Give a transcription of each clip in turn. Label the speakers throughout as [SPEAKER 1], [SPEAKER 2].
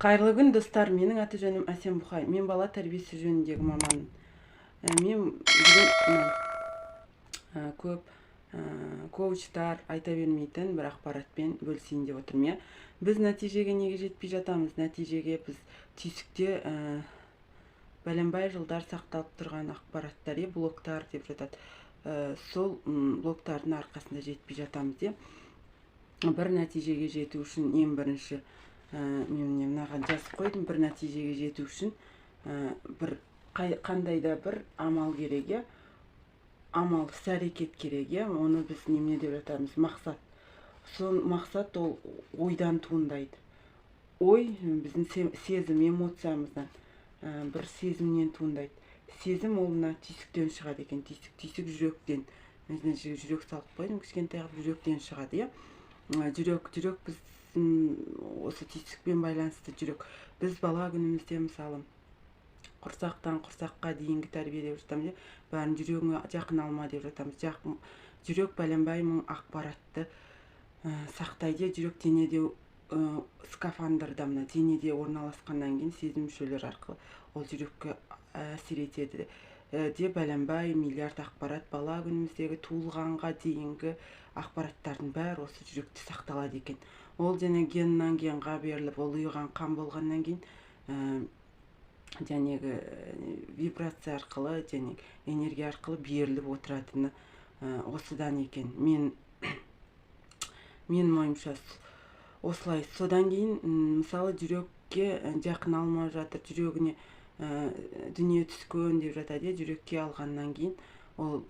[SPEAKER 1] Қайырлы күн, достар. Менің аты жөнім Әсем Бұхай. Мен бала тәрбиесі жөніндегі маманмын. Мен бүгін көп коучтар айта бермейтін бір ақпаратпен бөлісейін деп отырмын. Біз нәтижеге неге жетпей жатамыз? Нәтижеге біз түйсікте бәленбай жылдар сақталып тұрған ақпараттар, блоктар деп жатады. Сол блоктардың арқасында жетпей жатамыз деп. Бір нәтижеге жету үшін ең бірінші мен мынаған жазып қойдым. Бір нәтижеге жету үшін бір қандай да бір амал керек, амал іс-әрекет керек, оны біз немене деп жатамыз? Мақсат. Сол мақсат ол ойдан туындайды. Ой біздің сезім, эмоциямыздан, бір сезімнен туындайды. Сезім ол мына түйсіктен шығады екен. Түйсік жүректен. Мен жүрек салып қойдым, кішкентай қылып жүректен шығады, жүрек біз осы түйсікпен байланысты жүрек. Біз бала күнімізде мысалы құрсақтан құрсаққа дейінгі тәрбие деп жатамыз, бәрін жүрегіңе жақын алма деп жатамыз. Жүрек бәленбай мың ақпаратты сақтайды. Жүрек денеде скафандрда, мына денеде орналасқаннан кейін сезім мүшелері арқылы ол жүрекке әсер етеді де бәленбай миллиард ақпарат бала күніміздегі туылғанға дейінгі ақпараттардың бәрі осы жүректе сақталады екен. Ол және геннан генға беріліп, ол ұйыған қан болғаннан кейін жәнегі вибрация арқылы, және энергия арқылы беріліп отыратыны осыдан екен. Мен ойымша осылай. Содан кейін мысалы жүрекке жақын алмай жатыр, жүрегіне дүние түскен деп жатады, жүрекке алғаннан кейін ол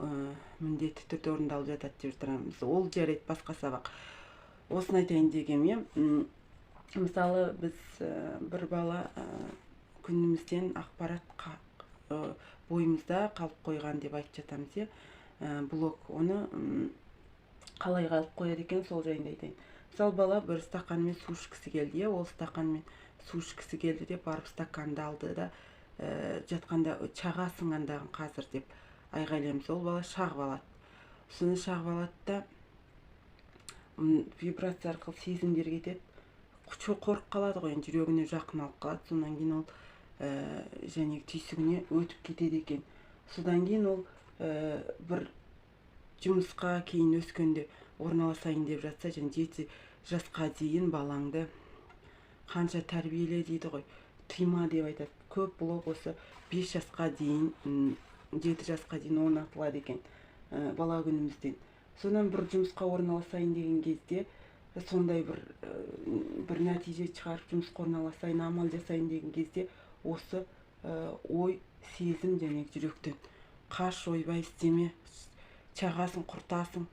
[SPEAKER 1] міндетті түрде орындалып жатады деп жатырмыз. Ол жарайды, басқа сабақ. Осыны айтайын дегенім, мысалы біз бір бала күнімізден ақпарат бойымызда қалып қойған деп айтып жатамыз, блок. Оны қалай қалып қояды екен, сол жайында айтайын. Мысалы бала бір стақанмен су ішкісі келді, ол стақанмен су ішкісі келді деп барып стаканды алды да жатқанда чағасың андағын қазір деп айғайлаймыз. Ол бала шағып алады. Соны шағып алады да вибрация арқылы сезімдер кетеді. Қорқып қалады ғой, жүрегіне жақын алып қалады. Содан кейін ол және түйсігіне өтіп кетеді екен. Содан кейін ол бір жұмысқа кейін өскенде орналасайын деп жатса, және 7 жасқа дейін балаңды қанша тәрбиеле дейді ғой, тыйма деп айтады. Көп блок осы 5 жасқа дейін, 7 жасқа дейін орнатылады екен бала күнімізден. Содан бір жұмысқа орналасайын деген кезде, сондай бір нәтиже шығарып жұмысқа орналасайын, амал жасайын деген кезде осы ой, сезім және жүректен қаш, ойбай, істеме, чағасың, құртасың.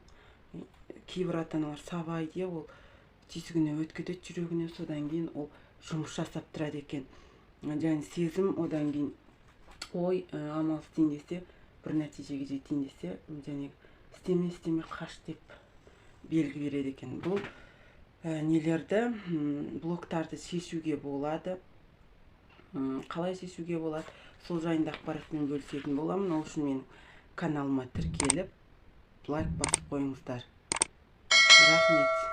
[SPEAKER 1] Кейбір ата-аналар сабайды, ол түйсігіне өтіп кетеді, жүрегіне. Содан кейін ол жұмыс жасап тұрады екен. Және сезім одан кейін ой, амал істейін десе, бір нәтижеге жетейін десе, және істеме, қаш деп белгі береді екен. Бұл нелерді, блоктарды шешуге болады. Қалай шешуге болады? Сол жайында ақпаратпен бөлісетін боламын. Ол үшін менің каналыма тіркеліп, лайк басып қойыңыздар. Рахмет.